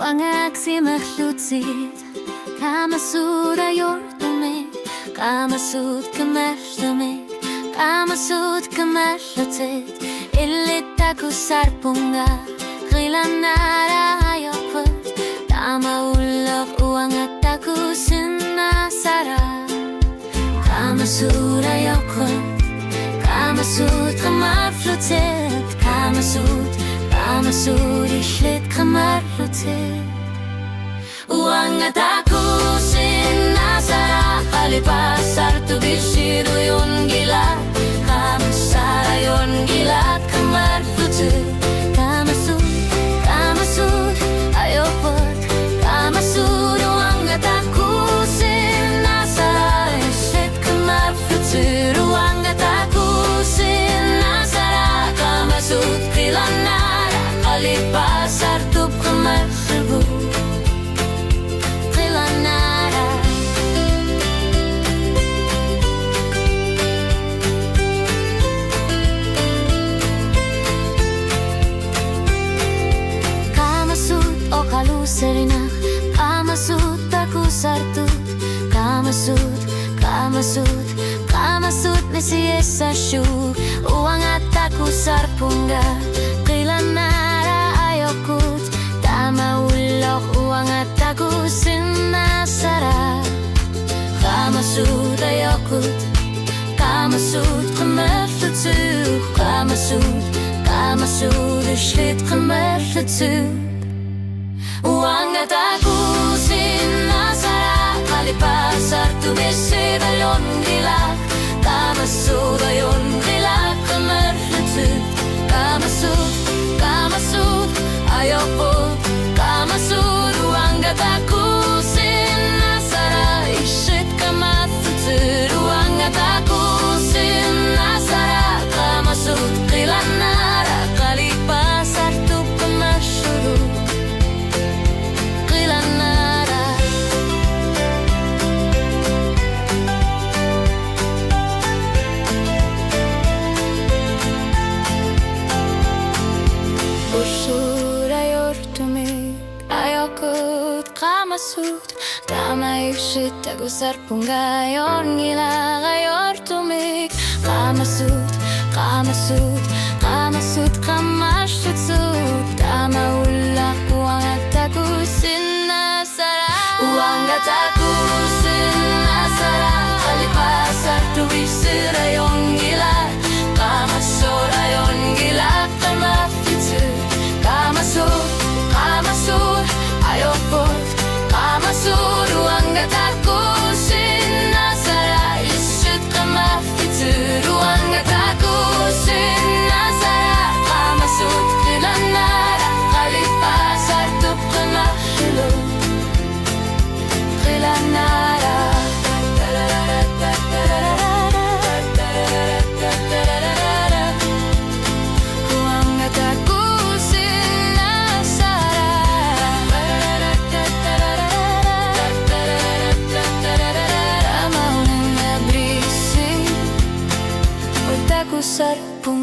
Uangak mahlutzit Kamasud ayortumik Kamasud kamastumik Kamasud kamaslutzit Illitaku sarpunga Grilanara ayokut Tama ulok uangataku sinasara Kamasud ayokut Kamasud kamaslutzit Kamasud ishlit kamaslutzit Uangataku sinasara Kalipasar tu bisiru yun gila Kamasara yun gila kamarflutzit Kamasud ayopot Kamasud uangataku sinasara Ishlit kamarflutzit Uangataku sinasara Kamasud kilanara Kalipasar tu kamarflutzit Serinach, Kamasud taku sartut Kamasud nesiesa shuk Uangataku sarpunga Kilanara ayokut Tama ulok uangataku sinasara Kamasud ayokut Kamasud kamarflutzit Kamasud ishlit kamarflutzit Uangataku sinasara Kalipasar tu bisiru yun gila Kamasud yun gila kamarflutzit Kamasud ayokut Kamasud uangataku sinasara Ishlit kamarflutzit Uangataku sinasara Kamasud kilanara Kalipasar tu kamarflutzit Kamasud Tama ishit taku sarpunga yon gila ayortumik Kamasud kamaslutzit Tama ulak uangataku sinasara Uangataku sinasara Kalipasar tu bisiru yun gila Kamasud yun gila kamarflutzit Kamasud ayokut Kamasud uangataku sinasara Ishlit kamarflutzit Uangataku sinasara Kamasud kilanara Kalipasar tu kamarflutzit Kilanara Uangataku sarpunga